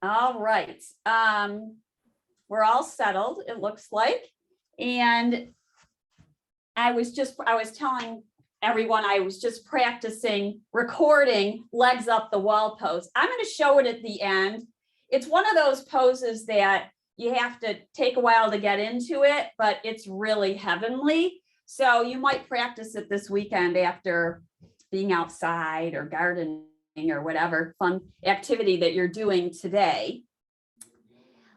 All right. We're all settled, it looks like. And I was telling everyone I was just practicing recording legs up the wall pose. I'm going to show it at the end. It's one of those poses that you have to take a while to get into it, but it's really heavenly. So you might practice it this weekend after being outside or gardening or whatever fun activity that you're doing today.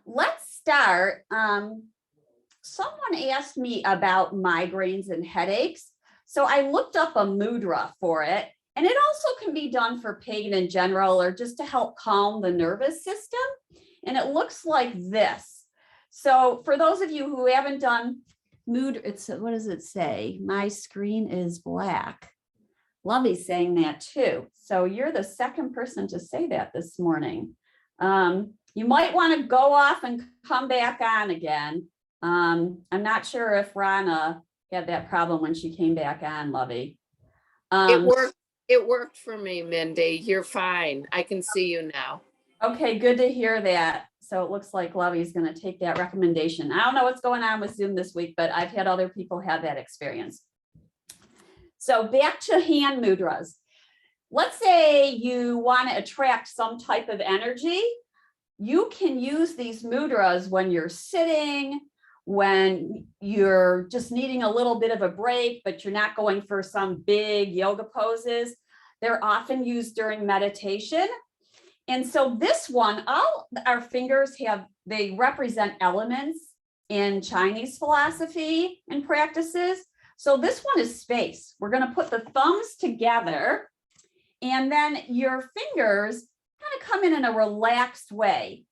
Let's start. Someone asked me about migraines and headaches. So I looked up a mudra for it, and it also can be done for pain in general or just to help calm the nervous system. And it looks like this. So for those of you who haven't done mudra, what does it say? My screen is black. Lovey's saying that too. So you're the second person to say that this morning. You might want to go off and come back on again. I'm not sure if Rana had that problem when she came back on, Lovey. It worked for me, Mindy. You're fine. I can see you now. Okay, good to hear that. So it looks like Lovey's going to take that recommendation. I don't know what's going on with Zoom this week, but I've had other people have that experience. So back to hand mudras. Let's say you want to attract some type of energy. You can use these mudras when you're sitting, when you're just needing a little bit of a break, but you're not going for some big yoga poses. They're often used during meditation. And so this one, all our fingers they represent elements in Chinese philosophy and practices. So this one is space. We're going to put the thumbs together, and then your fingers kind of come in a relaxed way.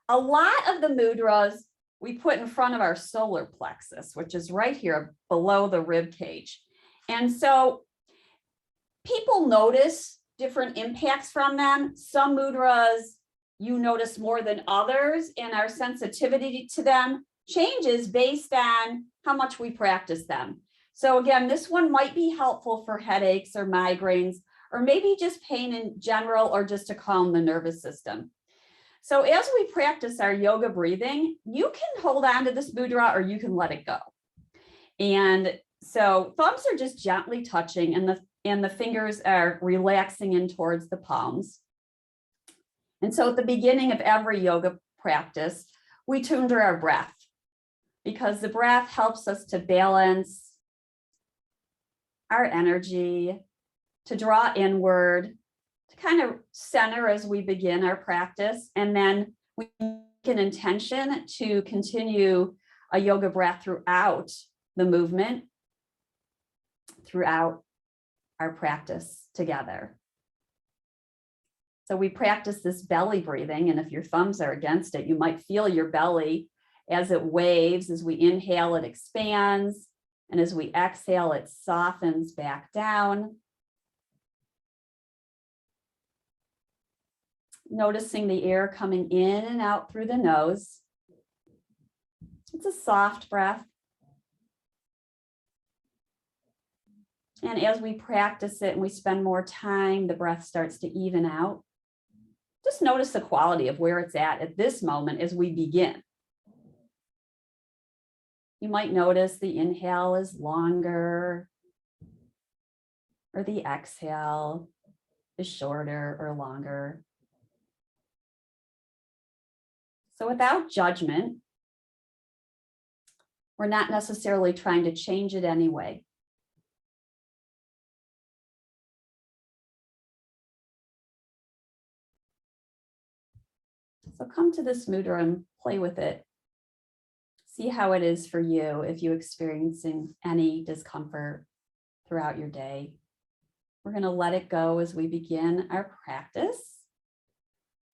A lot of the mudras we put in front of our solar plexus, which is right here below the rib cage. And so people notice different impacts from them. Some mudras you notice more than others, and our sensitivity to them changes based on how much we practice them. So again, this one might be helpful for headaches or migraines, or maybe just pain in general, or just to calm the nervous system. So as we practice our yoga breathing, you can hold on to this mudra or you can let it go. And so thumbs are just gently touching, and the fingers are relaxing in towards the palms. And so at the beginning of every yoga practice, we tune to our breath, because the breath helps us to balance our energy, to draw inward, to kind of center as we begin our practice. And then we make an intention to continue a yoga breath throughout the movement, throughout our practice together. So we practice this belly breathing, and if your thumbs are against it, you might feel your belly as it waves. As we inhale, it expands, and as we exhale, it softens back down. Noticing the air coming in and out through the nose. It's a soft breath. And as we practice it and we spend more time, the breath starts to even out. Just notice the quality of where it's at this moment as we begin. You might notice the inhale is longer, or the exhale is shorter or longer. So without judgment, we're not necessarily trying to change it anyway. So come to this mudra and play with it. See how it is for you if you're experiencing any discomfort throughout your day. We're going to let it go as we begin our practice.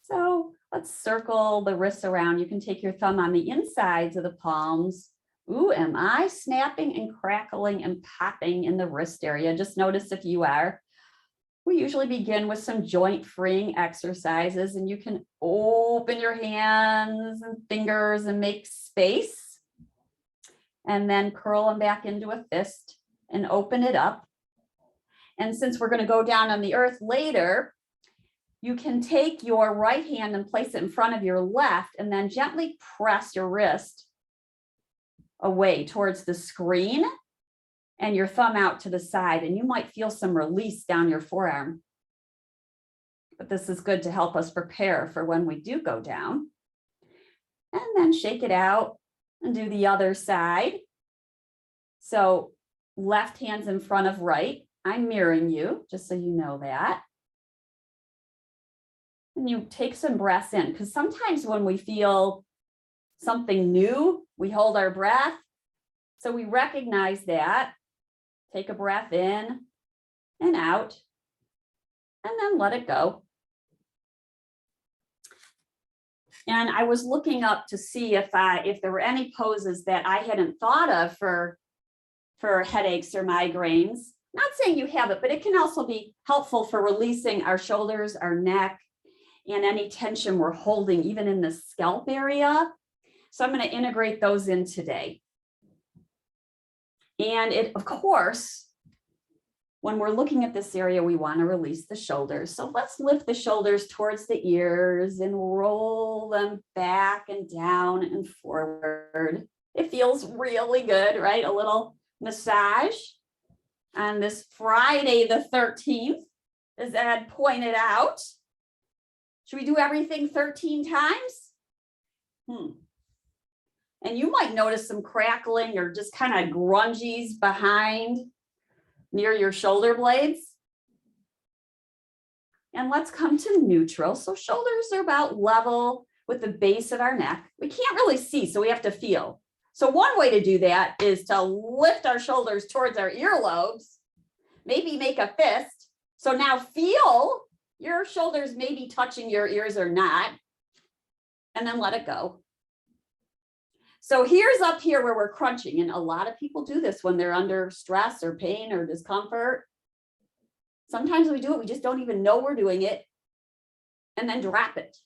So let's circle the wrists around. You can take your thumb on the insides of the palms. Ooh, am I snapping and crackling and popping in the wrist area? Just notice if you are. We usually begin with some joint freeing exercises, and you can open your hands and fingers and make space, and then curl them back into a fist and open it up. And since we're going to go down on the earth later, you can take your right hand and place it in front of your left and then gently press your wrist away towards the screen and your thumb out to the side, and you might feel some release down your forearm. But this is good to help us prepare for when we do go down. And then shake it out and do the other side. So left hand's in front of right. I'm mirroring you, just so you know that. And you take some breaths in, because sometimes when we feel something new, we hold our breath. So we recognize that. Take a breath in and out, and then let it go. And I was looking up to see if there were any poses that I hadn't thought of for headaches or migraines. Not saying you have it, but it can also be helpful for releasing our shoulders, our neck, and any tension we're holding, even in the scalp area. So I'm going to integrate those in today. And it, of course, when we're looking at this area, we want to release the shoulders. So let's lift the shoulders towards the ears and roll them back and down and forward. It feels really good, right? A little massage on this Friday, the 13th, as Ed pointed out. Should we do everything 13 times? And you might notice some crackling or just kind of grungies behind near your shoulder blades. And let's come to neutral. So shoulders are about level with the base of our neck. We can't really see, so we have to feel. So one way to do that is to lift our shoulders towards our earlobes, maybe make a fist. So now feel your shoulders maybe touching your ears or not, and then let it go. So here's up here where we're crunching, and a lot of people do this when they're under stress or pain or discomfort. Sometimes we do it, we just don't even know we're doing it, and then drop it.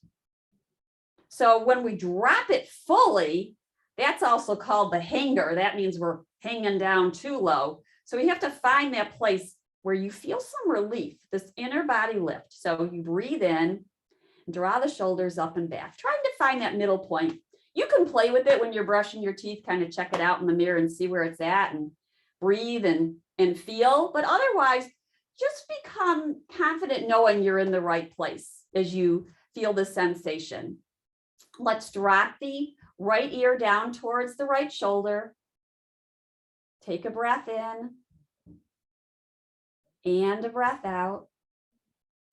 So when we drop it fully, that's also called the hanger. That means we're hanging down too low. So we have to find that place where you feel some relief, this inner body lift. So you breathe in, draw the shoulders up and back, trying to find that middle point. You can play with it when you're brushing your teeth, kind of check it out in the mirror and see where it's at and breathe and feel. But otherwise, just become confident knowing you're in the right place as you feel the sensation. Let's drop the right ear down towards the right shoulder. Take a breath in and a breath out.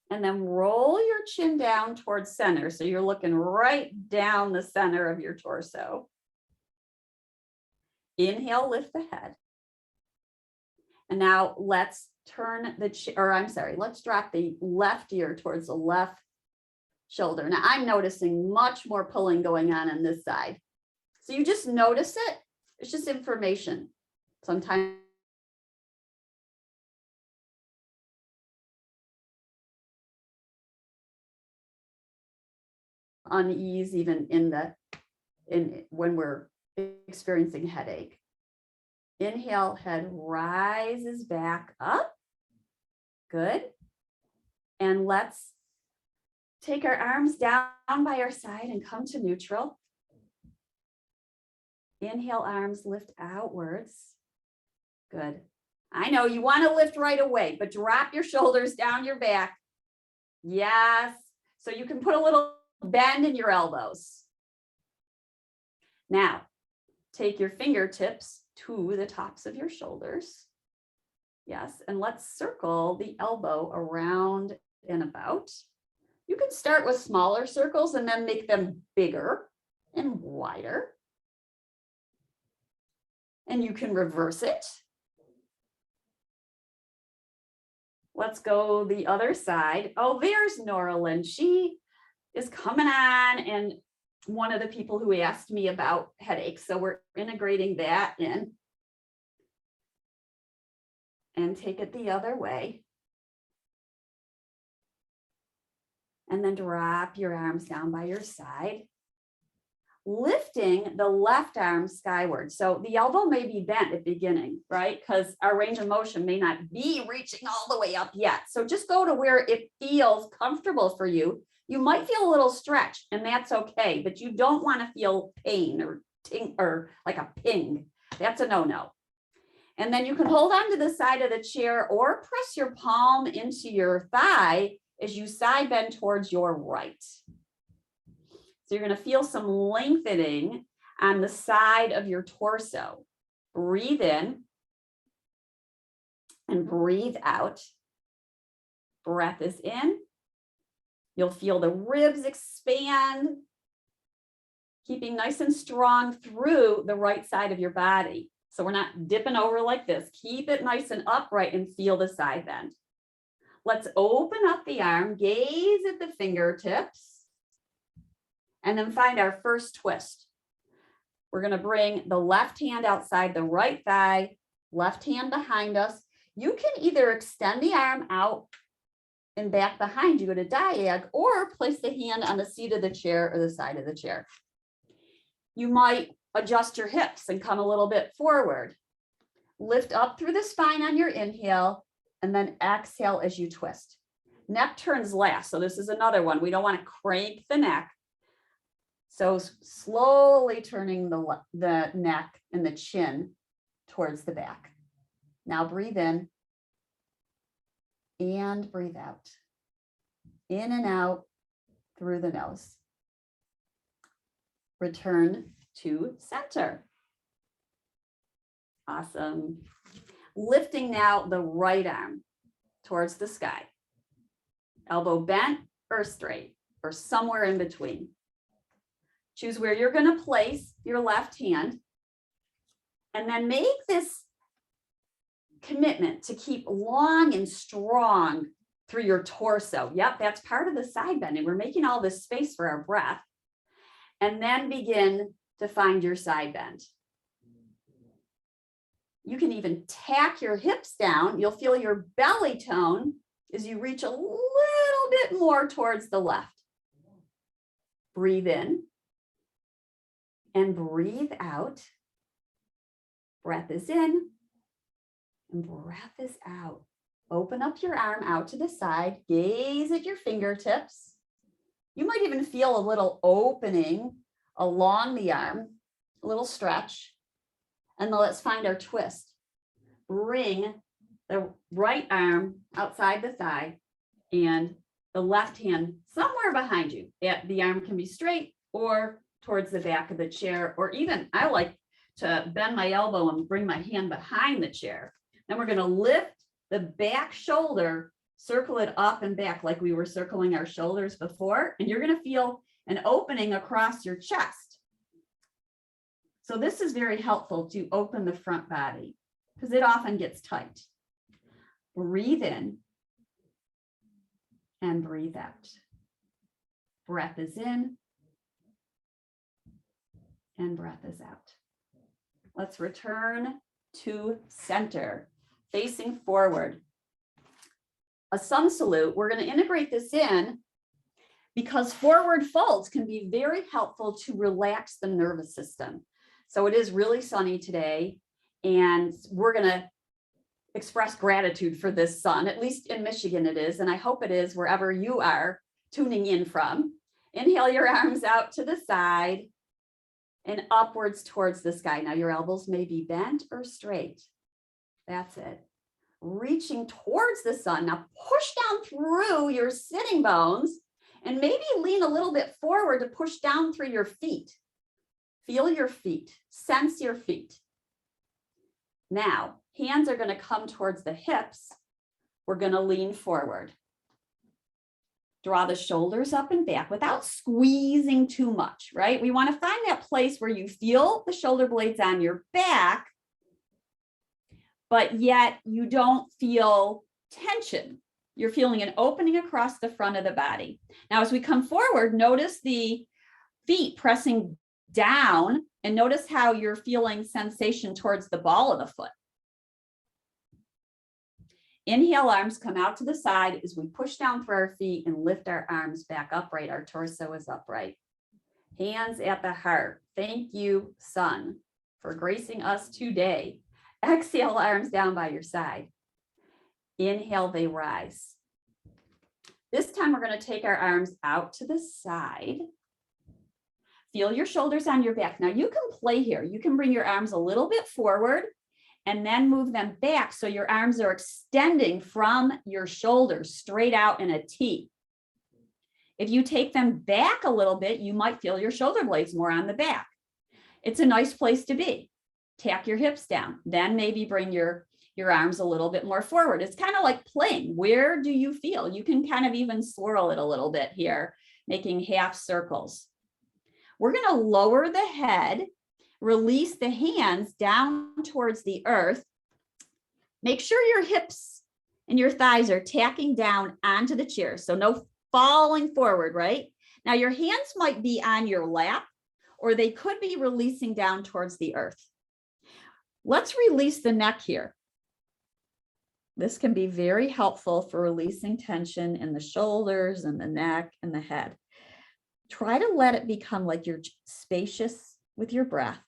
And then roll your chin down towards center. So you're looking right down the center of your torso. Inhale, lift the head. And now let's turn let's drop the left ear towards the left shoulder. Now I'm noticing much more pulling going on this side. So you just notice it. It's just information. Sometimes unease even when we're experiencing headache. Inhale, head rises back up. Good. And let's take our arms down by our side and come to neutral. Inhale, arms lift outwards. Good. I know you want to lift right away, but drop your shoulders down your back. Yes. So you can put a little bend in your elbows. Now, take your fingertips to the tops of your shoulders. Yes, and let's circle the elbow around and about. You can start with smaller circles and then make them bigger and wider. And you can reverse it. Let's go the other side. Oh, there's Noralyn. She is coming on, and one of the people who asked me about headaches. So we're integrating that in. And take it the other way. And then drop your arms down by your side. lifting the left arm skyward. So the elbow may be bent at the beginning, right? Because our range of motion may not be reaching all the way up yet. So just go to where it feels comfortable for you. You might feel a little stretch, and that's okay, but you don't want to feel pain or ting or like a ping. That's a no-no. And then you can hold on to the side of the chair or press your palm into your thigh as you side bend towards your right. So you're going to feel some lengthening on the side of your torso. Breathe in and breathe out. Breath is in. You'll feel the ribs expand, keeping nice and strong through the right side of your body. So we're not dipping over like this. Keep it nice and upright and feel the side bend. Let's open up the arm, gaze at the fingertips, and then find our first twist. We're going to bring the left hand outside the right thigh, left hand behind us. You can either extend the arm out and back behind you at a diag, or place the hand on the seat of the chair or the side of the chair. You might adjust your hips and come a little bit forward. Lift up through the spine on your inhale, and then exhale as you twist. Neck turns last, so this is another one. We don't want to crank the neck. So slowly turning the neck and the chin towards the back. Now breathe in and breathe out. In and out through the nose. Return to center. Awesome. Lifting now the right arm towards the sky. Elbow bent or straight or somewhere in between. Choose where you're going to place your left hand, and then make this commitment to keep long and strong through your torso. Yep, that's part of the side bending. We're making all this space for our breath, and then begin to find your side bend. You can even tack your hips down. You'll feel your belly tone as you reach a little bit more towards the left. Breathe in. And breathe out. Breath is in and breath is out. Open up your arm out to the side. Gaze at your fingertips. You might even feel a little opening along the arm, a little stretch. And then let's find our twist. Bring the right arm outside the thigh and the left hand somewhere behind you. The arm can be straight or towards the back of the chair, or even I like to bend my elbow and bring my hand behind the chair. Then we're going to lift the back shoulder, circle it up and back like we were circling our shoulders before, and you're going to feel an opening across your chest. So this is very helpful to open the front body because it often gets tight. Breathe in and breathe out. Breath is in and breath is out. Let's return to center, facing forward. A sun salute, we're going to integrate this in because forward folds can be very helpful to relax the nervous system. So it is really sunny today, and we're going to express gratitude for this sun. At least in Michigan it is, and I hope it is wherever you are tuning in from. Inhale your arms out to the side and upwards towards the sky. Now your elbows may be bent or straight. That's it. Reaching towards the sun. Now push down through your sitting bones and maybe lean a little bit forward to push down through your feet. Feel your feet, sense your feet. Now, hands are going to come towards the hips. We're going to lean forward. Draw the shoulders up and back without squeezing too much, right? We want to find that place where you feel the shoulder blades on your back, but yet you don't feel tension. You're feeling an opening across the front of the body. Now, as we come forward, notice the feet pressing down and notice how you're feeling sensation towards the ball of the foot. Inhale, arms come out to the side as we push down through our feet and lift our arms back upright. Our torso is upright. Hands at the heart. Thank you, sun, for gracing us today. Exhale, arms down by your side. Inhale, they rise. This time we're going to take our arms out to the side. Feel your shoulders on your back. Now you can play here. You can bring your arms a little bit forward and then move them back so your arms are extending from your shoulders straight out in a T. If you take them back a little bit, you might feel your shoulder blades more on the back. It's a nice place to be. Tack your hips down. Then maybe bring your arms a little bit more forward. It's kind of like playing. Where do you feel? You can kind of even swirl it a little bit here, making half circles. We're going to lower the head, release the hands down towards the earth. Make sure your hips and your thighs are tacking down onto the chair. So no falling forward, right? Now your hands might be on your lap, or they could be releasing down towards the earth. Let's release the neck here. This can be very helpful for releasing tension in the shoulders and the neck and the head. Try to let it become like you're spacious with your breath.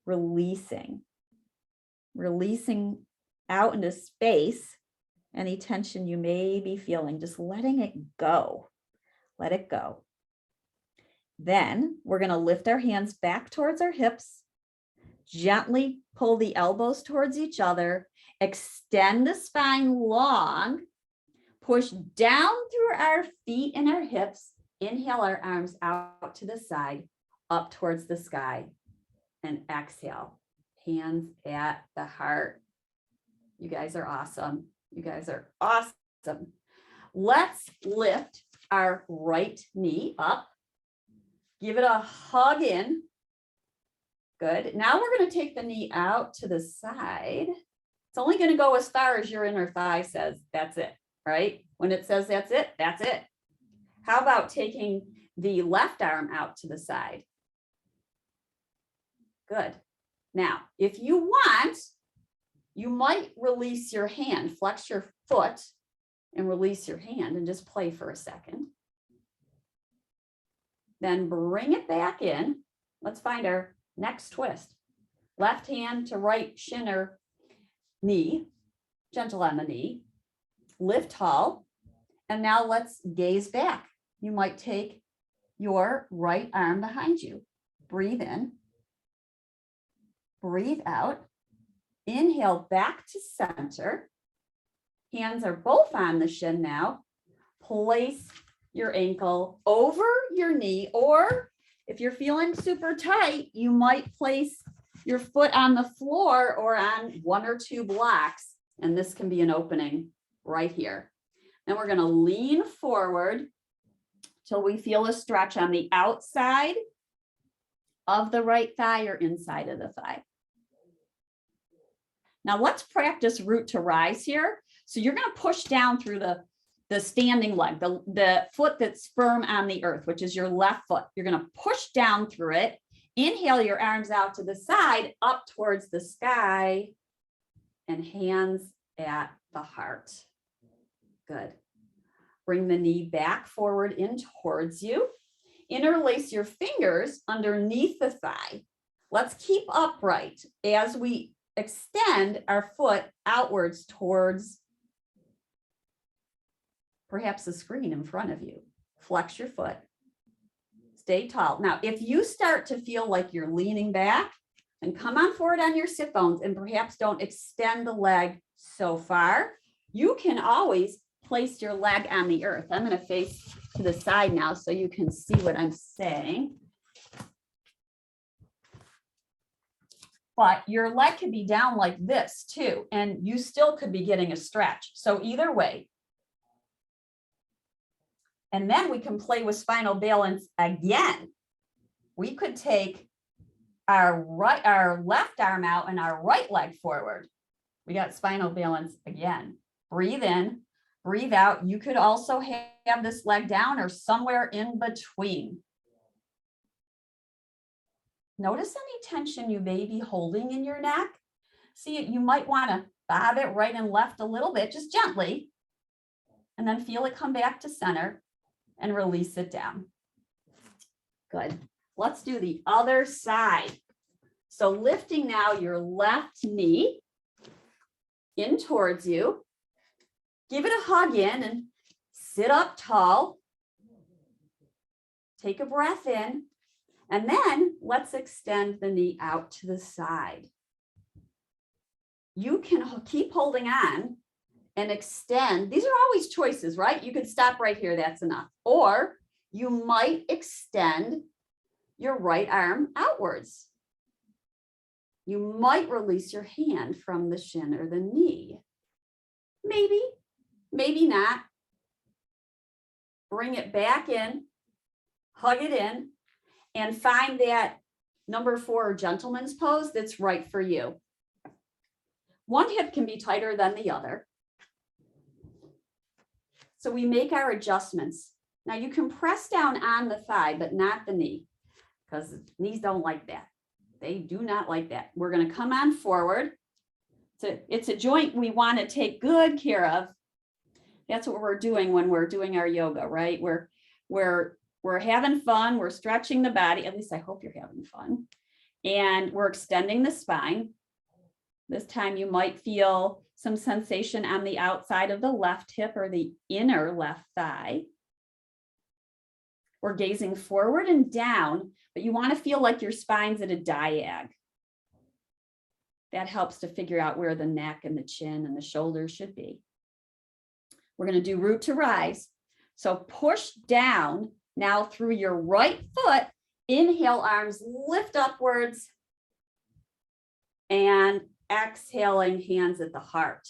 Releasing out into space any tension you may be feeling, just letting it go. Let it go. Then we're going to lift our hands back towards our hips, gently pull the elbows towards each other, extend the spine long, push down through our feet and our hips, inhale our arms out to the side, up towards the sky, and exhale, hands at the heart. You guys are awesome. You guys are awesome. Let's lift our right knee up. Give it a hug in. Good. Now we're going to take the knee out to the side. It's only going to go as far as your inner thigh says. That's it, right? When it says that's it, that's it. How about taking the left arm out to the side? Good. Now, if you want, you might release your hand, flex your foot and release your hand and just play for a second. Then bring it back in. Let's find our next twist. Left hand to right shin or knee, gentle on the knee, lift tall. And now let's gaze back. You might take your right arm behind you. Breathe in, breathe out. Inhale back to center. Hands are both on the shin now. Place your ankle over your knee, or if you're feeling super tight, you might place your foot on the floor or on one or two blocks, and this can be an opening right here. Then we're going to lean forward till we feel a stretch on the outside of the right thigh or inside of the thigh. Now let's practice root to rise here. So you're going to push down through the standing leg, the foot that's firm on the earth, which is your left foot. You're going to push down through it. Inhale your arms out to the side, up towards the sky, and hands at the heart. Good. Bring the knee back forward in towards you. Interlace your fingers underneath the thigh. Let's keep upright as we extend our foot outwards towards perhaps the screen in front of you. Flex your foot. Stay tall. Now, if you start to feel like you're leaning back, then come on forward on your sit bones and perhaps don't extend the leg so far. You can always place your leg on the earth. I'm going to face to the side now so you can see what I'm saying. But your leg could be down like this too, and you still could be getting a stretch. So either way. And then we can play with spinal balance again. We could take our left arm out and our right leg forward. We got spinal balance again. Breathe in, breathe out. You could also have this leg down or somewhere in between. Notice any tension you may be holding in your neck. See, you might want to bob it right and left a little bit, just gently, and then feel it come back to center and release it down. Good. Let's do the other side. So lifting now your left knee in towards you. Give it a hug in and sit up tall. Take a breath in. And then let's extend the knee out to the side. You can keep holding on and extend. These are always choices, right? You could stop right here. That's enough. Or you might extend your right arm outwards. You might release your hand from the shin or the knee. Maybe, maybe not. Bring it back in, hug it in, and find that number 4 gentleman's pose that's right for you. One hip can be tighter than the other. So we make our adjustments. Now you can press down on the thigh, but not the knee, because knees don't like that. They do not like that. We're going to come on forward. It's a joint we want to take good care of. That's what we're doing when we're doing our yoga, right? We're having fun. We're stretching the body. At least I hope you're having fun. And we're extending the spine. This time you might feel some sensation on the outside of the left hip or the inner left thigh. We're gazing forward and down, but you want to feel like your spine's at a diag. That helps to figure out where the neck and the chin and the shoulders should be. We're going to do root to rise. So push down now through your right foot. Inhale, arms lift upwards. And exhaling, hands at the heart.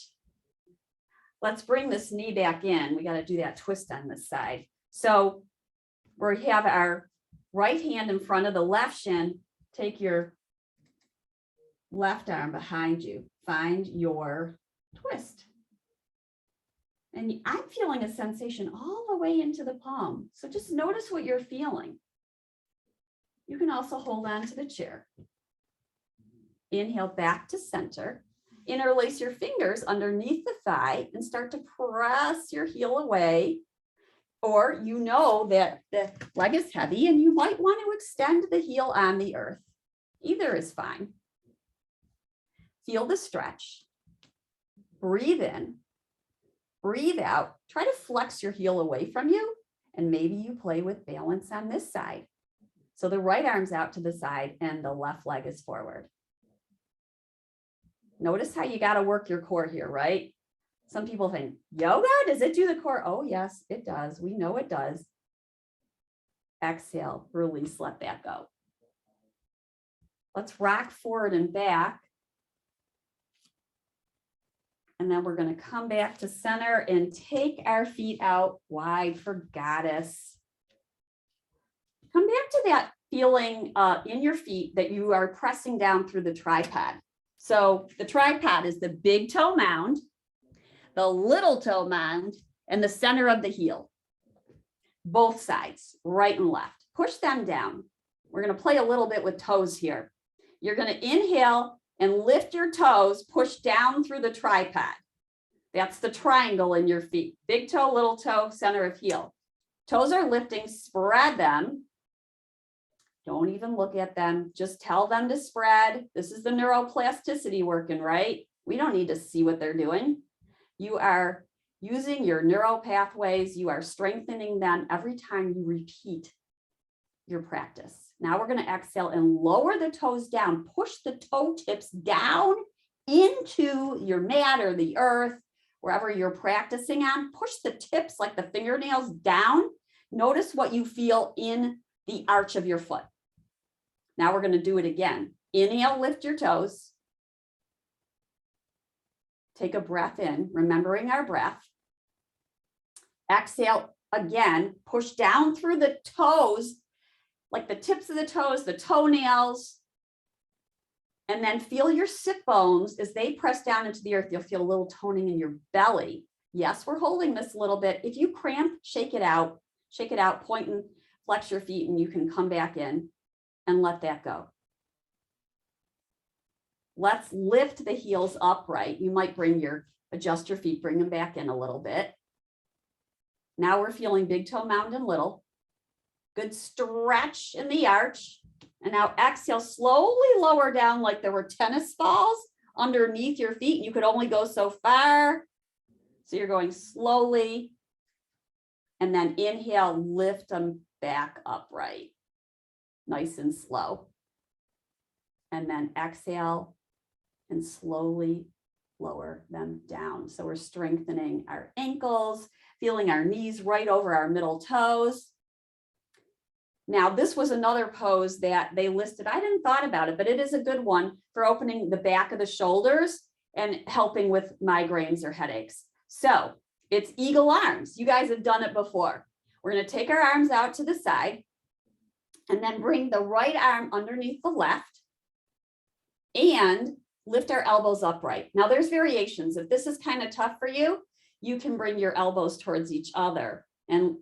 Let's bring this knee back in. We got to do that twist on this side. So we have our right hand in front of the left shin. Take your left arm behind you. Find your twist. And I'm feeling a sensation all the way into the palm. So just notice what you're feeling. You can also hold on to the chair. Inhale back to center. Interlace your fingers underneath the thigh and start to press your heel away. Or you know that the leg is heavy and you might want to extend the heel on the earth. Either is fine. Feel the stretch. Breathe in. Breathe out. Try to flex your heel away from you. And maybe you play with balance on this side. So the right arm's out to the side and the left leg is forward. Notice how you got to work your core here, right? Some people think, yoga, does it do the core? Oh, yes, it does. We know it does. Exhale, release, let that go. Let's rock forward and back. And then we're going to come back to center and take our feet out wide for goddess. Come back to that feeling in your feet that you are pressing down through the tripod. So the tripod is the big toe mound, the little toe mound, and the center of the heel. Both sides, right and left. Push them down. We're going to play a little bit with toes here. You're going to inhale and lift your toes, push down through the tripod. That's the triangle in your feet. Big toe, little toe, center of heel. Toes are lifting, spread them. Don't even look at them. Just tell them to spread. This is the neuroplasticity working, right? We don't need to see what they're doing. You are using your neural pathways. You are strengthening them every time you repeat your practice. Now we're going to exhale and lower the toes down. Push the toe tips down into your mat or the earth, wherever you're practicing on. Push the tips like the fingernails down. Notice what you feel in the arch of your foot. Now we're going to do it again. Inhale, lift your toes. Take a breath in, remembering our breath. Exhale again, push down through the toes, like the tips of the toes, the toenails, and then feel your sit bones as they press down into the earth. You'll feel a little toning in your belly. Yes, we're holding this a little bit. If you cramp, shake it out, point and flex your feet, and you can come back in and let that go. Let's lift the heels upright. You might adjust your feet, bring them back in a little bit. Now we're feeling big toe mound and little. Good stretch in the arch. And now exhale, slowly lower down like there were tennis balls underneath your feet. You could only go so far. So you're going slowly. And then inhale, lift them back upright. Nice and slow. And then exhale and slowly lower them down. So we're strengthening our ankles, feeling our knees right over our middle toes. Now, this was another pose that they listed. I didn't thought about it, but it is a good one for opening the back of the shoulders and helping with migraines or headaches. So it's eagle arms. You guys have done it before. We're going to take our arms out to the side and then bring the right arm underneath the left and lift our elbows upright. Now there's variations. If this is kind of tough for you, you can bring your elbows towards each other. And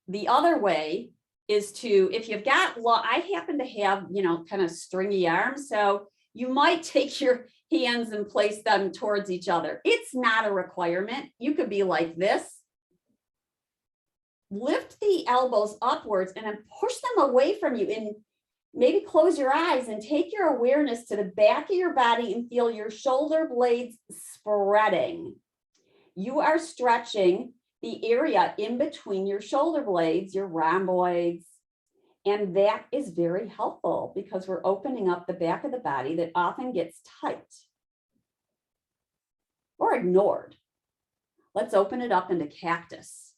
the other way is to, if you've got, I happen to have, kind of stringy arms. So you might take your hands and place them towards each other. It's not a requirement. You could be like this. Lift the elbows upwards and then push them away from you, and maybe close your eyes and take your awareness to the back of your body and feel your shoulder blades spreading. You are stretching the area in between your shoulder blades, your rhomboids, and that is very helpful because we're opening up the back of the body that often gets tight or ignored. Let's open it up into cactus.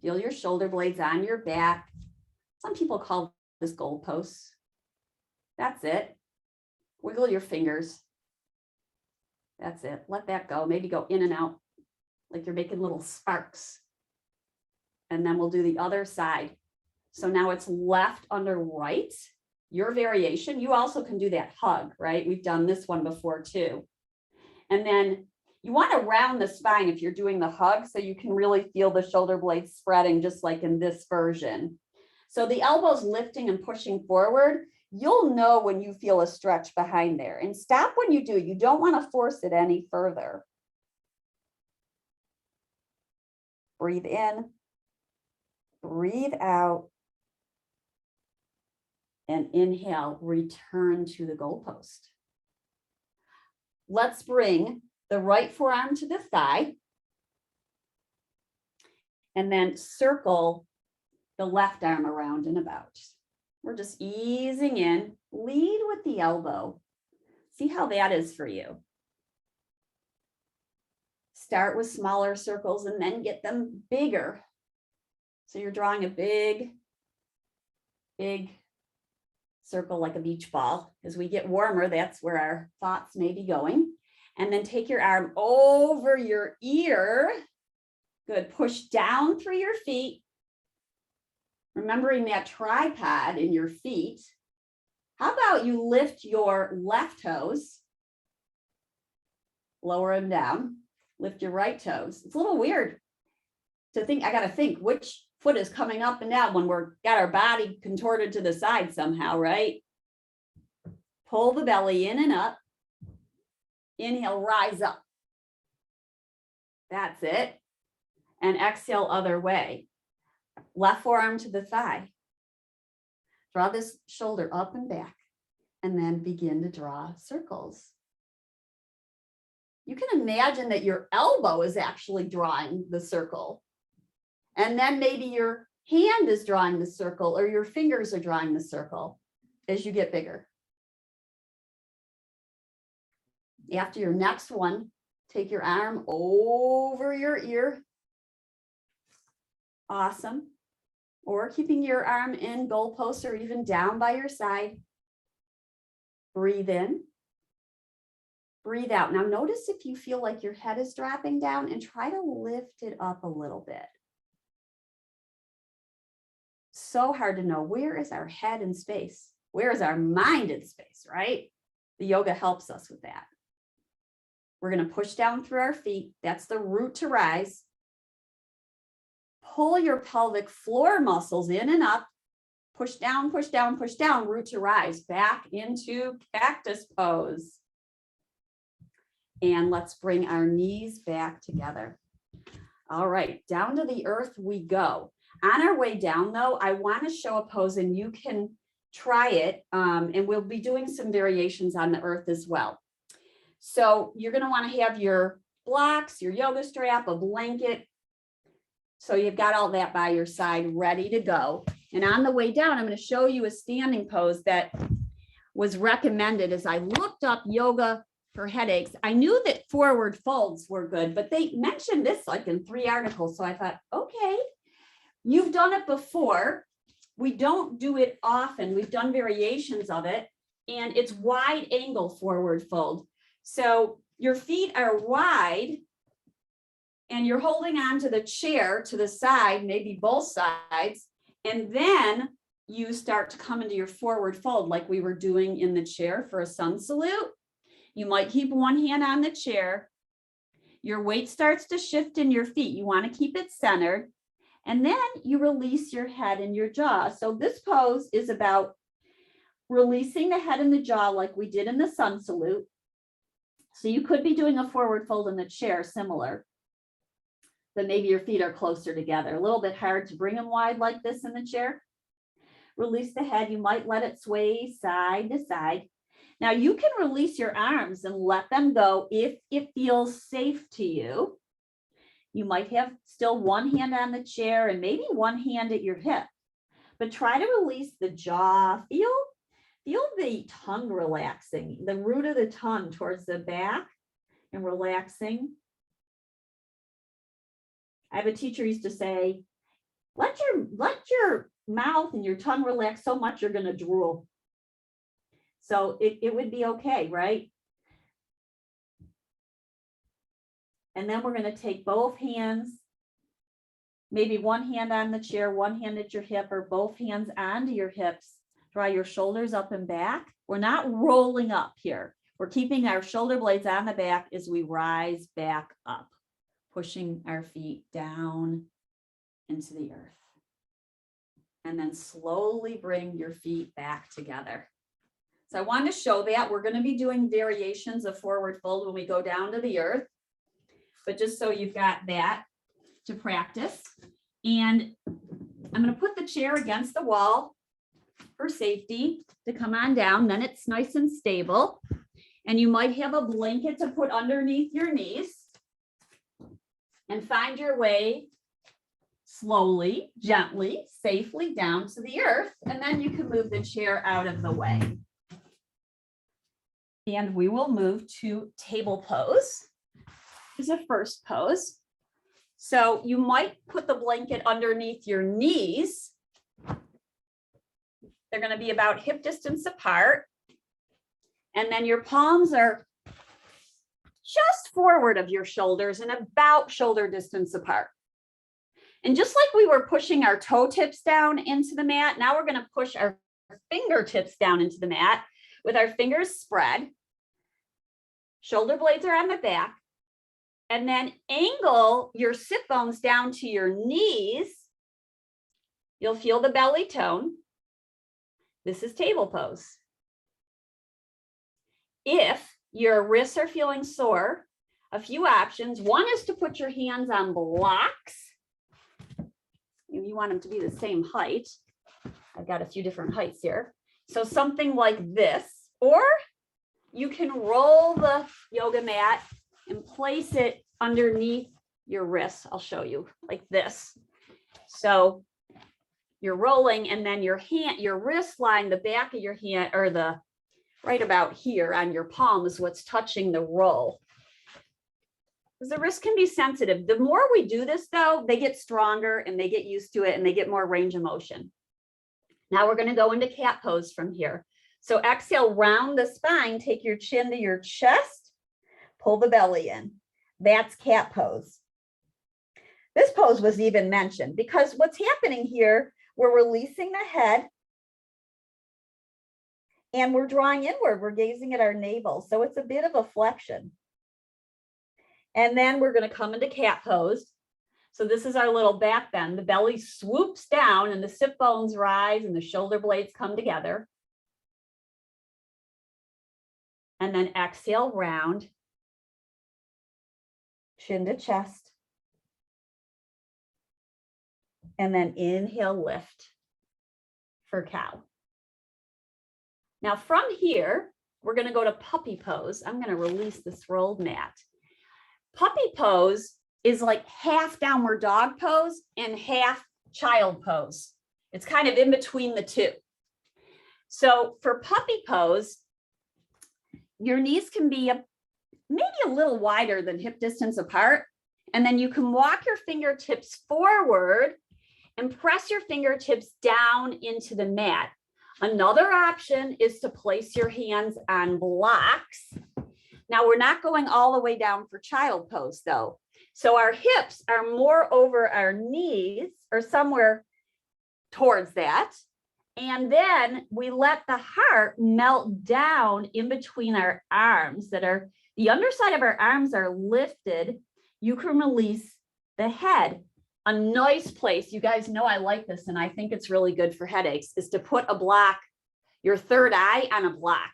Feel your shoulder blades on your back. Some people call this goalposts. That's it. Wiggle your fingers. That's it. Let that go. Maybe go in and out like you're making little sparks. And then we'll do the other side. So now it's left under right, your variation. You also can do that hug, right? We've done this one before too. And then you want to round the spine if you're doing the hug so you can really feel the shoulder blades spreading just like in this version. So the elbows lifting and pushing forward, you'll know when you feel a stretch behind there, and stop when you do. You don't want to force it any further. Breathe in, breathe out, and inhale, return to the goalpost. Let's bring the right forearm to the thigh and then circle the left arm around and about. We're just easing in, lead with the elbow. See how that is for you. Start with smaller circles and then get them bigger. So you're drawing a big circle like a beach ball. As we get warmer, that's where our thoughts may be going. And then take your arm over your ear. Good. Push down through your feet. Remembering that tripod in your feet. How about you lift your left toes? Lower them down. Lift your right toes. It's a little weird to think. I got to think which foot is coming up and down when we're got our body contorted to the side somehow, right? Pull the belly in and up. Inhale, rise up. That's it. And exhale, other way. Left forearm to the thigh. Draw this shoulder up and back, and then begin to draw circles. You can imagine that your elbow is actually drawing the circle. And then maybe your hand is drawing the circle, or your fingers are drawing the circle as you get bigger. After your next one, take your arm over your ear. Awesome. Or keeping your arm in goalposts or even down by your side. Breathe in. Breathe out. Now notice if you feel like your head is dropping down, and try to lift it up a little bit. So hard to know, where is our head in space? Where is our mind in space, right? The yoga helps us with that. We're going to push down through our feet. That's the root to rise. Pull your pelvic floor muscles in and up. Push down, push down, push down, root to rise. Back into cactus pose. And let's bring our knees back together. All right, down to the earth we go. On our way down though, I want to show a pose and you can try it. And we'll be doing some variations on the earth as well. So you're going to want to have your blocks, your yoga strap, a blanket. So you've got all that by your side ready to go. And on the way down, I'm going to show you a standing pose that was recommended as I looked up yoga for headaches. I knew that forward folds were good, but they mentioned this like in 3 articles. So I thought, okay, you've done it before. We don't do it often. We've done variations of it, and it's wide angle forward fold. So your feet are wide and you're holding on to the chair to the side, maybe both sides. And then you start to come into your forward fold like we were doing in the chair for a sun salute. You might keep one hand on the chair. Your weight starts to shift in your feet. You want to keep it centered. And then you release your head and your jaw. So this pose is about releasing the head and the jaw like we did in the sun salute. So you could be doing a forward fold in the chair, similar, but maybe your feet are closer together. A little bit hard to bring them wide like this in the chair. Release the head. You might let it sway side to side. Now you can release your arms and let them go if it feels safe to you. You might have still one hand on the chair and maybe one hand at your hip, but try to release the jaw. Feel the tongue relaxing, the root of the tongue towards the back and relaxing. I have a teacher who used to say, let your mouth and your tongue relax so much you're going to drool. So it would be okay, right? And then we're going to take both hands, maybe one hand on the chair, one hand at your hip, or both hands onto your hips. Draw your shoulders up and back. We're not rolling up here. We're keeping our shoulder blades on the back as we rise back up, pushing our feet down into the earth. And then slowly bring your feet back together. So I wanted to show that. We're going to be doing variations of forward fold when we go down to the earth. But just so you've got that to practice. And I'm going to put the chair against the wall for safety to come on down. Then it's nice and stable. And you might have a blanket to put underneath your knees. And find your way slowly, gently, safely down to the earth. And then you can move the chair out of the way. And we will move to table pose. Is a first pose. So you might put the blanket underneath your knees. They're going to be about hip distance apart. And then your palms are just forward of your shoulders and about shoulder distance apart. And just like we were pushing our toe tips down into the mat, now we're going to push our fingertips down into the mat with our fingers spread. Shoulder blades are on the back. And then angle your sit bones down to your knees. You'll feel the belly tone. This is table pose. If your wrists are feeling sore, a few options. One is to put your hands on blocks. You want them to be the same height. I've got a few different heights here. So something like this, or you can roll the yoga mat and place it underneath your wrists. I'll show you like this. So you're rolling and then your wrist line, the back of your hand, or the right about here on your palm is what's touching the roll. Because the wrist can be sensitive. The more we do this though, they get stronger and they get used to it and they get more range of motion. Now we're going to go into cat pose from here. So exhale, round the spine, take your chin to your chest, pull the belly in. That's cat pose. This pose was even mentioned because what's happening here, we're releasing the head and we're drawing inward. We're gazing at our navel. So it's a bit of a flexion. And then we're going to come into cat pose. So this is our little back bend. The belly swoops down and the sit bones rise and the shoulder blades come together. And then exhale, round, chin to chest. And then inhale, lift for cow. Now from here, we're going to go to puppy pose. I'm going to release this rolled mat. Puppy pose is like half downward dog pose and half child pose. It's kind of in between the two. So for puppy pose, your knees can be maybe a little wider than hip distance apart. And then you can walk your fingertips forward and press your fingertips down into the mat. Another option is to place your hands on blocks. Now we're not going all the way down for child pose though. So our hips are more over our knees or somewhere towards that. And then we let the heart melt down in between our arms the underside of our arms are lifted. You can release the head. A nice place, you guys know I like this and I think it's really good for headaches, is to put a block, your third eye on a block.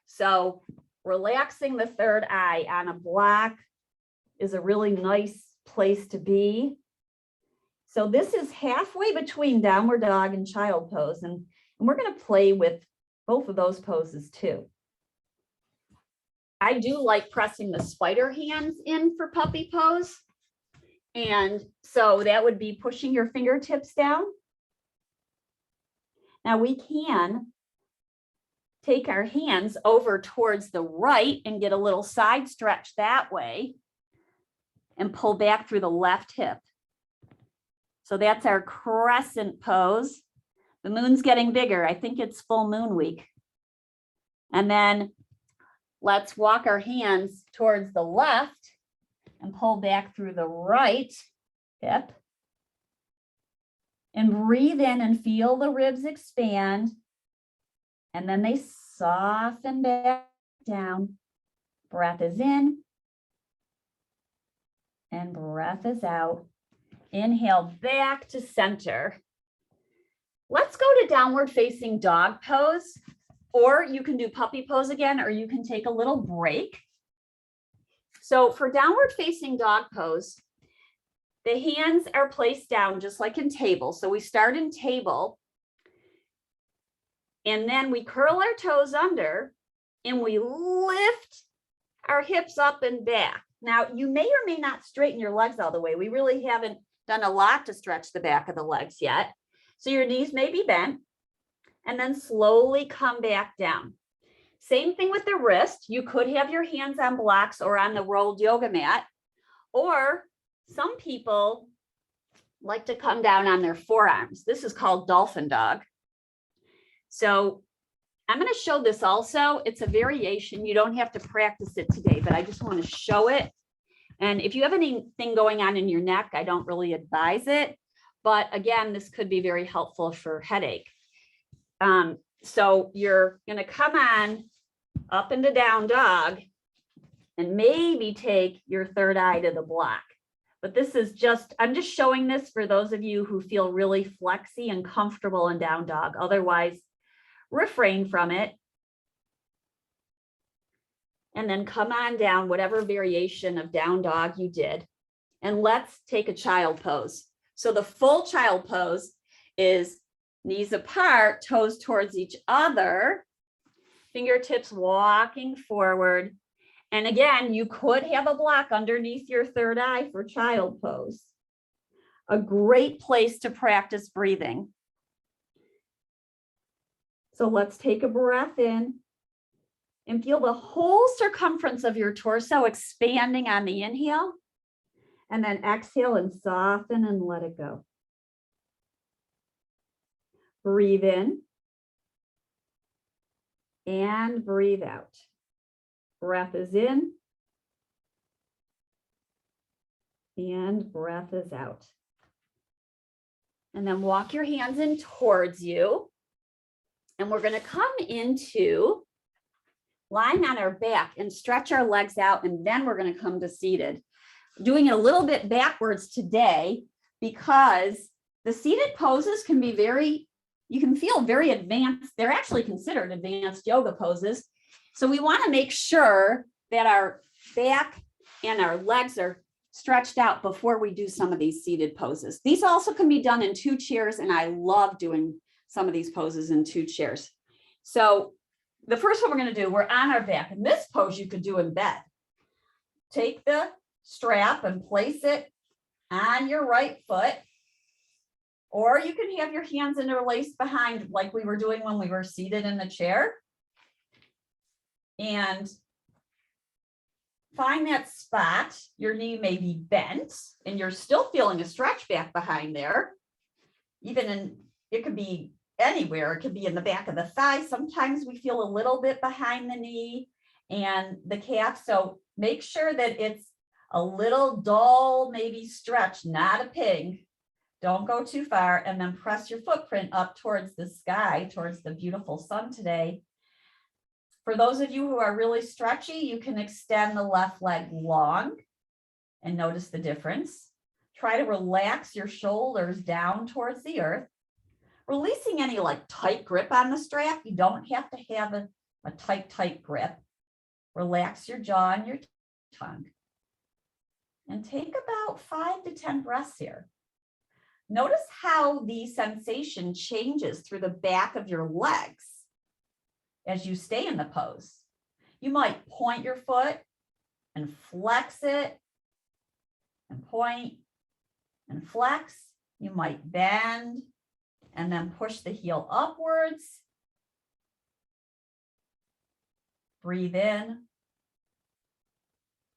So relaxing the third eye on a block is a really nice place to be. So this is halfway between downward dog and child pose. And we're going to play with both of those poses too. I do like pressing the spider hands in for puppy pose. And so that would be pushing your fingertips down. Now we can take our hands over towards the right and get a little side stretch that way and pull back through the left hip. So that's our crescent pose. The moon's getting bigger. I think it's full moon week. And then let's walk our hands towards the left and pull back through the right hip. And breathe in and feel the ribs expand. And then they soften back down. Breath is in. And breath is out. Inhale back to center. Let's go to downward facing dog pose, or you can do puppy pose again, or you can take a little break. So for downward facing dog pose, the hands are placed down just like in table. So we start in table, and then we curl our toes under, and we lift our hips up and back. Now, you may or may not straighten your legs all the way. We really haven't done a lot to stretch the back of the legs yet. So your knees may be bent, and then slowly come back down. Same thing with the wrist. You could have your hands on blocks or on the rolled yoga mat, or some people like to come down on their forearms. This is called Dolphin Dog. So I'm going to show this also. It's a variation. You don't have to practice it today, but I just want to show it. And if you have anything going on in your neck, I don't really advise it. But again, this could be very helpful for headache. So you're going to come on up into down dog and maybe take your third eye to the block. But this is I'm just showing this for those of you who feel really flexy and comfortable in down dog. Otherwise, refrain from it. And then come on down, whatever variation of down dog you did. And let's take a child pose. So the full child pose is knees apart, toes towards each other, fingertips walking forward. And again, you could have a block underneath your third eye for child pose. A great place to practice breathing. So let's take a breath in and feel the whole circumference of your torso expanding on the inhale. And then exhale and soften and let it go. Breathe in and breathe out. Breath is in and breath is out. And then walk your hands in towards you. And we're going to come into lying on our back and stretch our legs out. And then we're going to come to seated. Doing it a little bit backwards today because the seated poses can be you can feel very advanced. They're actually considered advanced yoga poses. So we want to make sure that our back and our legs are stretched out before we do some of these seated poses. These also can be done in 2 chairs, and I love doing some of these poses in 2 chairs. So the first one we're going to do, we're on our back. And this pose you could do in bed. Take the strap and place it on your right foot, or you can have your hands interlaced behind like we were doing when we were seated in the chair. And find that spot. Your knee may be bent and you're still feeling a stretch back behind there. It could be anywhere. It could be in the back of the thigh. Sometimes we feel a little bit behind the knee and the calf. So make sure that it's a little dull, maybe stretch, not a pig. Don't go too far, and then press your footprint up towards the sky, towards the beautiful sun today. For those of you who are really stretchy, you can extend the left leg long and notice the difference. Try to relax your shoulders down towards the earth, releasing any like tight grip on the strap. You don't have to have a tight grip. Relax your jaw and your tongue. And take about 5 to 10 breaths here. Notice how the sensation changes through the back of your legs as you stay in the pose. You might point your foot and flex it, and point and flex. You might bend and then push the heel upwards. Breathe in,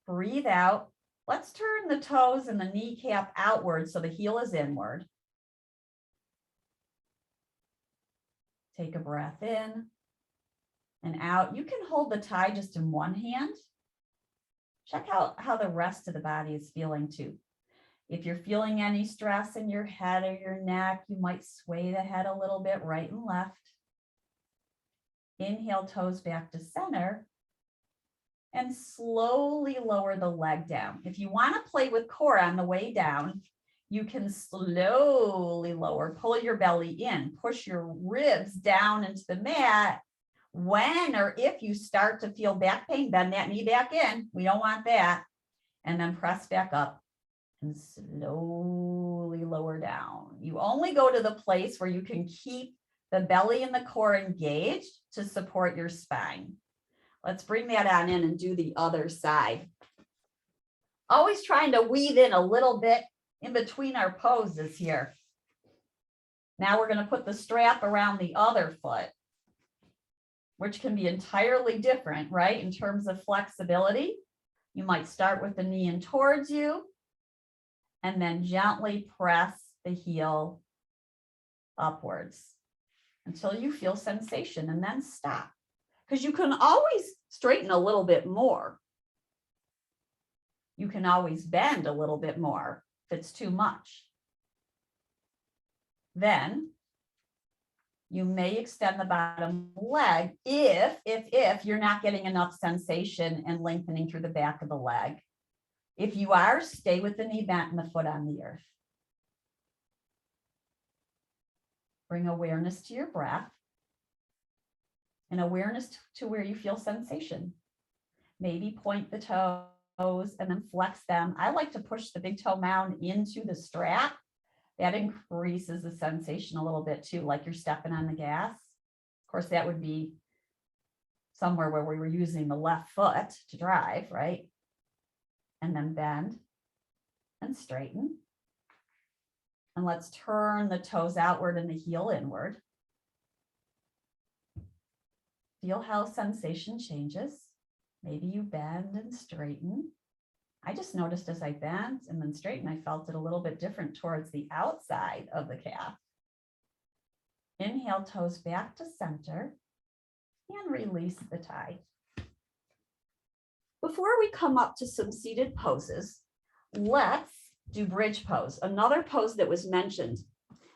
breathe out. Let's turn the toes and the kneecap outward so the heel is inward. Take a breath in and out. You can hold the tie just in one hand. Check out how the rest of the body is feeling too. If you're feeling any stress in your head or your neck, you might sway the head a little bit right and left. Inhale, toes back to center. And slowly lower the leg down. If you want to play with core on the way down, you can slowly lower, pull your belly in, push your ribs down into the mat. When or if you start to feel back pain, bend that knee back in. We don't want that. And then press back up and slowly lower down. You only go to the place where you can keep the belly and the core engaged to support your spine. Let's bring that on in and do the other side. Always trying to weave in a little bit in between our poses here. Now we're going to put the strap around the other foot, which can be entirely different, right? In terms of flexibility, you might start with the knee in towards you and then gently press the heel upwards until you feel sensation and then stop. Because you can always straighten a little bit more. You can always bend a little bit more if it's too much. Then you may extend the bottom leg if you're not getting enough sensation and lengthening through the back of the leg. If you are, stay with the knee bent and the foot on the earth. Bring awareness to your breath. And awareness to where you feel sensation. Maybe point the toes and then flex them. I like to push the big toe mound into the strap. That increases the sensation a little bit too, like you're stepping on the gas. Of course, that would be somewhere where we were using the left foot to drive, right? And then bend and straighten. And let's turn the toes outward and the heel inward. Feel how sensation changes. Maybe you bend and straighten. I just noticed as I bent and then straightened, I felt it a little bit different towards the outside of the calf. Inhale, toes back to center and release the tie. Before we come up to some seated poses, let's do bridge pose, another pose that was mentioned.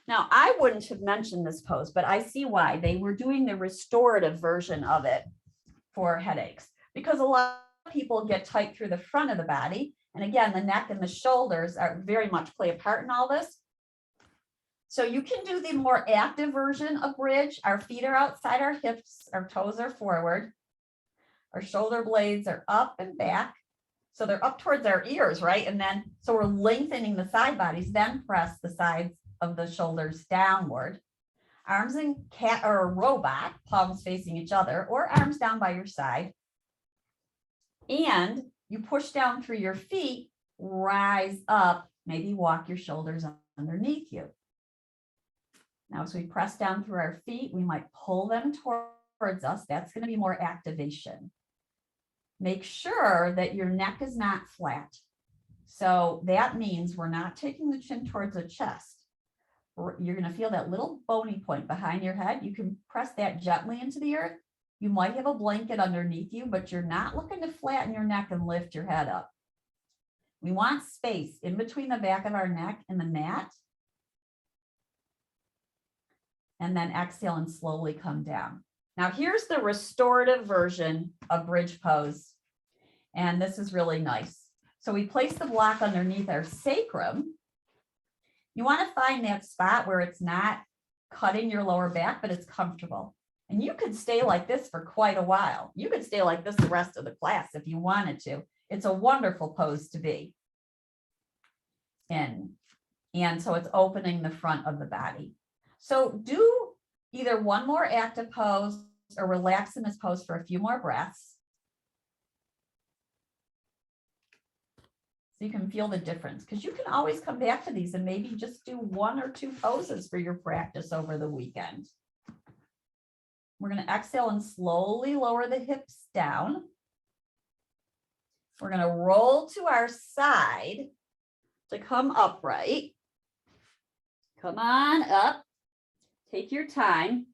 Now, I wouldn't have mentioned this pose, but I see why. They were doing the restorative version of it for headaches because a lot of people get tight through the front of the body. And again, the neck and the shoulders are very much play a part in all this. So you can do the more active version of bridge. Our feet are outside our hips, our toes are forward. Our shoulder blades are up and back. So they're up towards our ears, right? And then, so we're lengthening the side bodies, then press the sides of the shoulders downward. Arms in cat or a robot, palms facing each other, or arms down by your side. And you push down through your feet, rise up, maybe walk your shoulders underneath you. Now, as we press down through our feet, we might pull them towards us. That's going to be more activation. Make sure that your neck is not flat. So that means we're not taking the chin towards the chest. You're going to feel that little bony point behind your head. You can press that gently into the earth. You might have a blanket underneath you, but you're not looking to flatten your neck and lift your head up. We want space in between the back of our neck and the mat. And then exhale and slowly come down. Now here's the restorative version of bridge pose. And this is really nice. So we place the block underneath our sacrum. You want to find that spot where it's not cutting your lower back, but it's comfortable. And you could stay like this for quite a while. You could stay like this the rest of the class if you wanted to. It's a wonderful pose to be in. And so it's opening the front of the body. So do either one more active pose or relax in this pose for a few more breaths. So you can feel the difference, because you can always come back to these and maybe just do 1 or 2 poses for your practice over the weekend. We're going to exhale and slowly lower the hips down. We're going to roll to our side to come upright. Come on up. Take your time.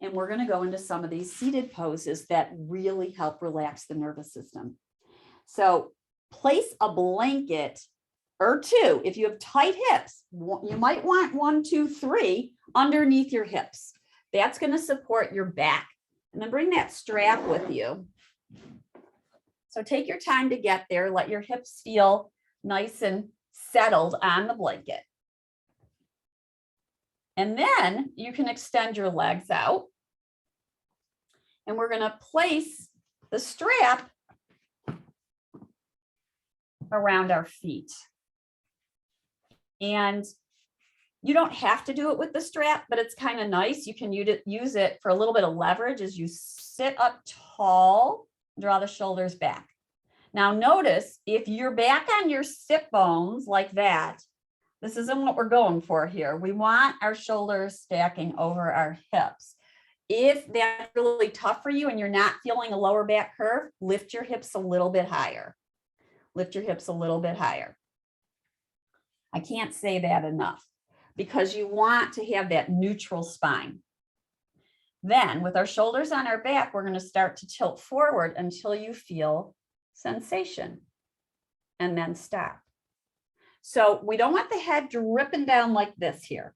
And we're going to go into some of these seated poses that really help relax the nervous system. So place a blanket or 2. If you have tight hips, you might want 1, 2, 3 underneath your hips. That's going to support your back. And then bring that strap with you. So take your time to get there. Let your hips feel nice and settled on the blanket. And then you can extend your legs out. And we're going to place the strap around our feet. And you don't have to do it with the strap, but it's kind of nice. You can use it for a little bit of leverage as you sit up tall, draw the shoulders back. Now notice if you're back on your sit bones like that, this isn't what we're going for here. We want our shoulders stacking over our hips. If that's really tough for you and you're not feeling a lower back curve, lift your hips a little bit higher. Lift your hips a little bit higher. I can't say that enough, because you want to have that neutral spine. Then with our shoulders on our back, we're going to start to tilt forward until you feel sensation and then stop. So we don't want the head dripping down like this here.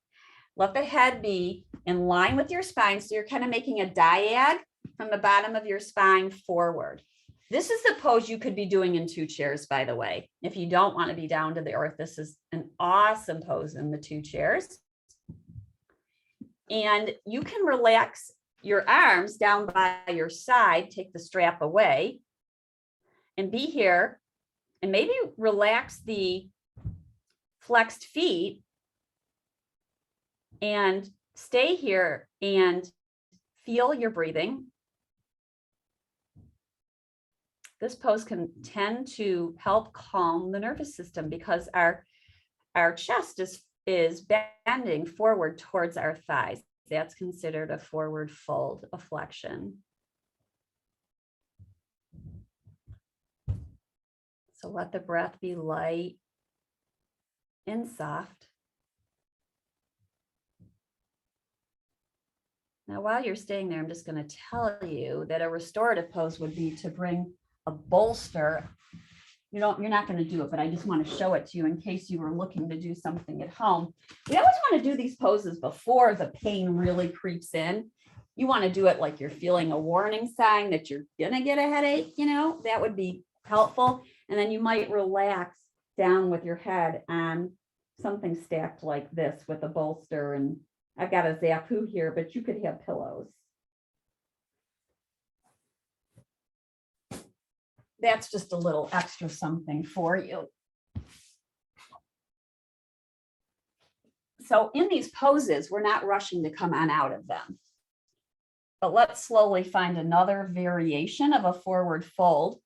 Let the head be in line with your spine. So you're kind of making a diag from the bottom of your spine forward. This is the pose you could be doing in 2 chairs, by the way. If you don't want to be down to the earth, this is an awesome pose in the 2 chairs. And you can relax your arms down by your side, take the strap away, and be here, and maybe relax the flexed feet and stay here and feel your breathing. This pose can tend to help calm the nervous system because our chest is bending forward towards our thighs. That's considered a forward fold, a flexion. So let the breath be light and soft. Now, while you're staying there, I'm just going to tell you that a restorative pose would be to bring a bolster. You're not going to do it, but I just want to show it to you in case you were looking to do something at home. We always want to do these poses before the pain really creeps in. You want to do it like you're feeling a warning sign that you're going to get a headache, that would be helpful. And then you might relax down with your head on something stacked like this with a bolster. And I've got a Zappu here, but you could have pillows. that's just a little extra something for you. So in these poses, we're not rushing to come on out of them. But let's slowly find another variation of a forward fold.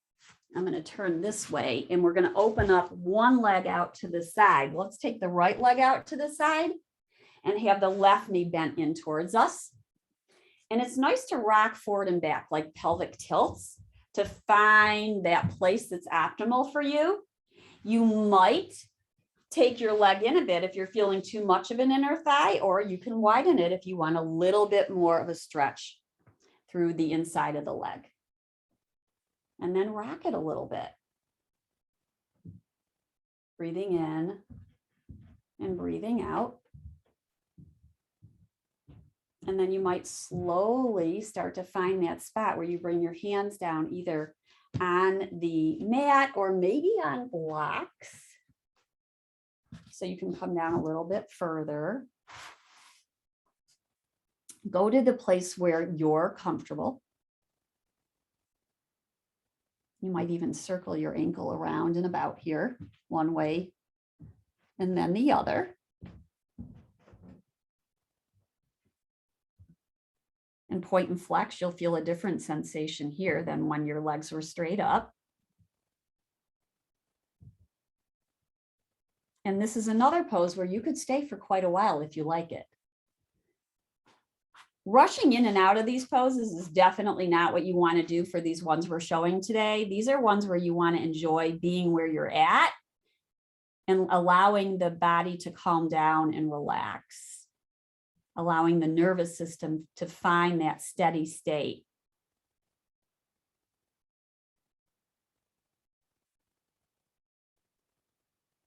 I'm going to turn this way and we're going to open up one leg out to the side. Let's take the right leg out to the side and have the left knee bent in towards us. And it's nice to rock forward and back like pelvic tilts to find that place that's optimal for you. You might take your leg in a bit if you're feeling too much of an inner thigh, or you can widen it if you want a little bit more of a stretch through the inside of the leg. And then rock it a little bit. Breathing in and breathing out. And then you might slowly start to find that spot where you bring your hands down either on the mat or maybe on blocks. So you can come down a little bit further. Go to the place where you're comfortable. You might even circle your ankle around and about here, one way and then the other. And point and flex, you'll feel a different sensation here than when your legs were straight up. And this is another pose where you could stay for quite a while if you like it. Rushing in and out of these poses is definitely not what you want to do for these ones we're showing today. These are ones where you want to enjoy being where you're at and allowing the body to calm down and relax, allowing the nervous system to find that steady state.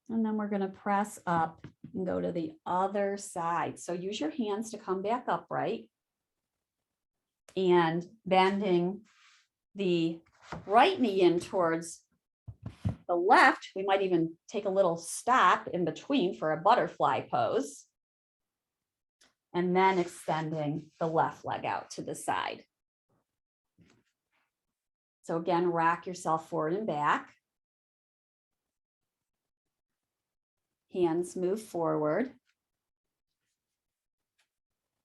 And then we're going to press up and go to the other side. So use your hands to come back upright and bending the right knee in towards the left. We might even take a little stop in between for a butterfly pose. And then extending the left leg out to the side. So again, rock yourself forward and back. Hands move forward.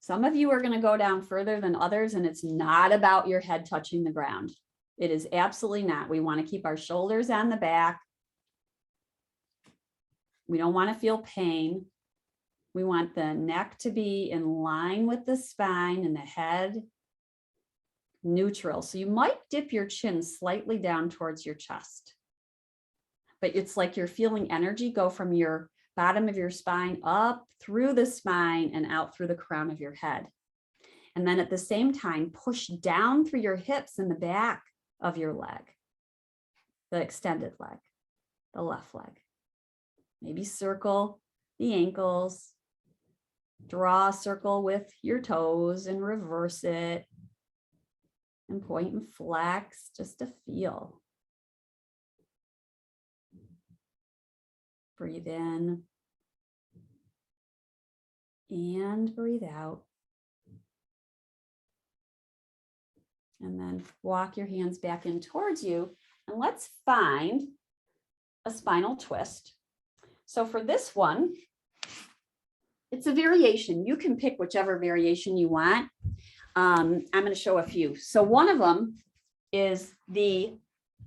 Some of you are going to go down further than others, and it's not about your head touching the ground. It is absolutely not. We want to keep our shoulders on the back. We don't want to feel pain. We want the neck to be in line with the spine and the head neutral. So you might dip your chin slightly down towards your chest, but it's like you're feeling energy go from your bottom of your spine up through the spine and out through the crown of your head. And then at the same time, push down through your hips and the back of your leg, the extended leg, the left leg. Maybe circle the ankles, draw a circle with your toes and reverse it, and point and flex just to feel. Breathe in and breathe out. And then walk your hands back in towards you. And let's find a spinal twist. So for this one, it's a variation. You can pick whichever variation you want. I'm going to show a few. So one of them is the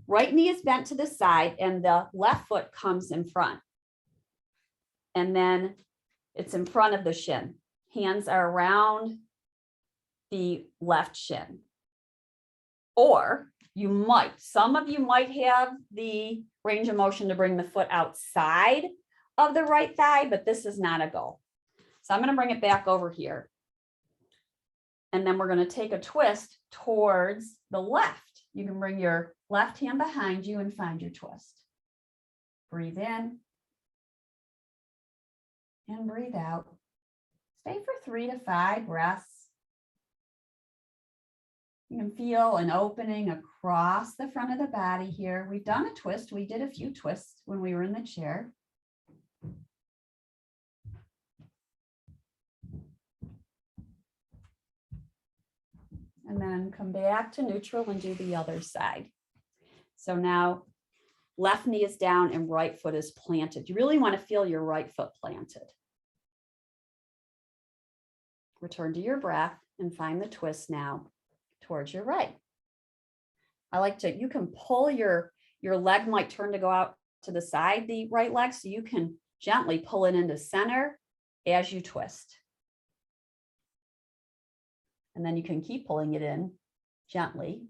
right knee is bent to the side and the left foot comes in front. And then it's in front of the shin. Hands are around the left shin. Or some of you might have the range of motion to bring the foot outside of the right thigh, but this is not a goal. So I'm going to bring it back over here. And then we're going to take a twist towards the left. You can bring your left hand behind you and find your twist. Breathe in. And breathe out. Stay for 3 to 5 breaths. You can feel an opening across the front of the body here. We've done a twist. We did a few twists when we were in the chair. And then come back to neutral and do the other side. So now left knee is down and right foot is planted. You really want to feel your right foot planted. Return to your breath and find the twist now towards your right. I like to, you can pull your leg might turn to go out to the side, the right leg, so you can gently pull it into center as you twist. And then you can keep pulling it in gently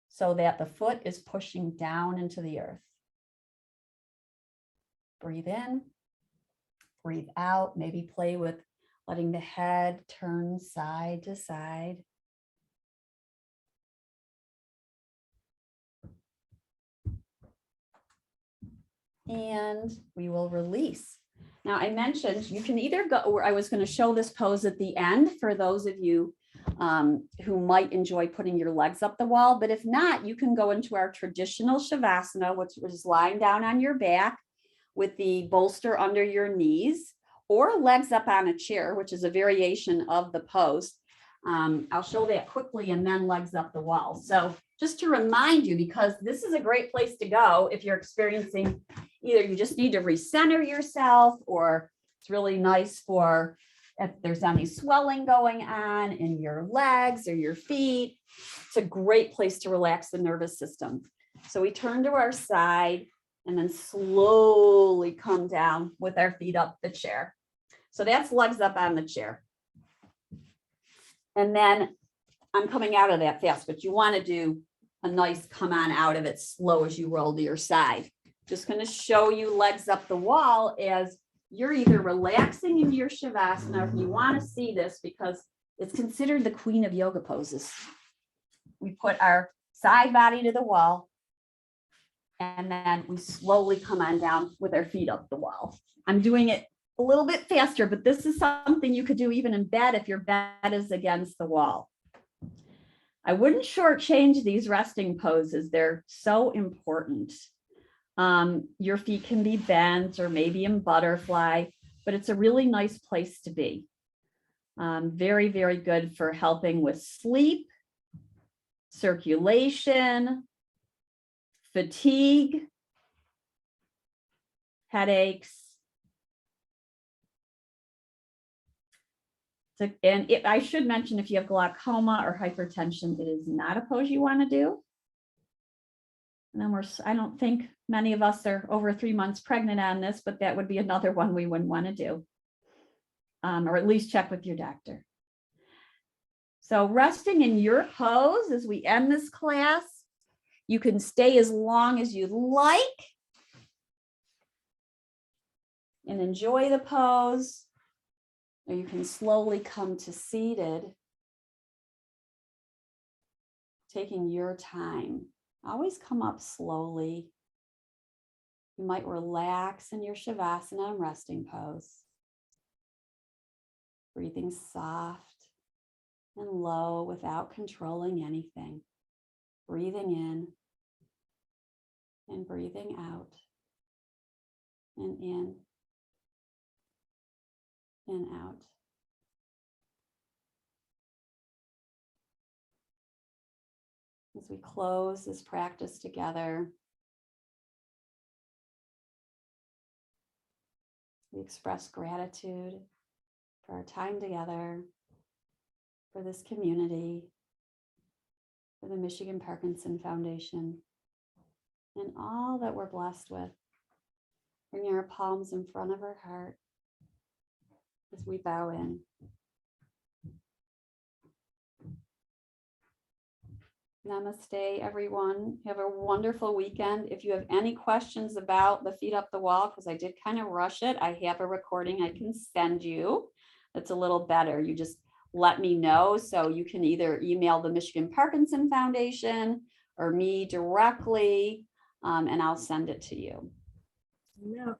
so that the foot is pushing down into the earth. Breathe in, breathe out, maybe play with letting the head turn side to side. And we will release. Now I mentioned you can either go, or I was going to show this pose at the end for those of you who might enjoy putting your legs up the wall, but if not, you can go into our traditional Shavasana, which is lying down on your back with the bolster under your knees, or legs up on a chair, which is a variation of the pose. I'll show that quickly, and then legs up the wall. So just to remind you, because this is a great place to go if you're experiencing either you just need to recenter yourself, or it's really nice for if there's any swelling going on in your legs or your feet. It's a great place to relax the nervous system. So we turn to our side and then slowly come down with our feet up the chair. So that's legs up on the chair. And then I'm coming out of that fast, but you want to do a nice come on out of it slow as you roll to your side. Just going to show you legs up the wall as you're either relaxing in your Shavasana, if you want to see this, because it's considered the queen of yoga poses. We put our side body to the wall, and then we slowly come on down with our feet up the wall. I'm doing it a little bit faster, but this is something you could do even in bed if your bed is against the wall. I wouldn't shortchange these resting poses. They're so important. Your feet can be bent or maybe in butterfly, but it's a really nice place to be. Very, very good for helping with sleep, circulation, fatigue, headaches. And I should mention, if you have glaucoma or hypertension, it is not a pose you want to do. And then I don't think many of us are over 3 months pregnant on this, but that would be another one we wouldn't want to do. Or at least check with your doctor. So resting in your pose as we end this class, you can stay as long as you like and enjoy the pose, or you can slowly come to seated, taking your time. Always come up slowly. You might relax in your Shavasana and resting pose. Breathing soft and low without controlling anything. Breathing in and breathing out. And in and out. As we close this practice together, we express gratitude for our time together, for this community, for the Michigan Parkinson Foundation, and all that we're blessed with. Bringing our palms in front of our heart as we bow in. Namaste, everyone. Have a wonderful weekend. If you have any questions about the feet up the wall, because I did kind of rush it, I have a recording I can send you that's a little better. You just let me know. So you can either email the Michigan Parkinson Foundation or me directly, and I'll send it to you. Yeah.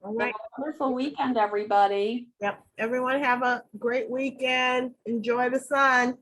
All right. Have a wonderful weekend, everybody. Yep. Everyone have a great weekend. Enjoy the sun.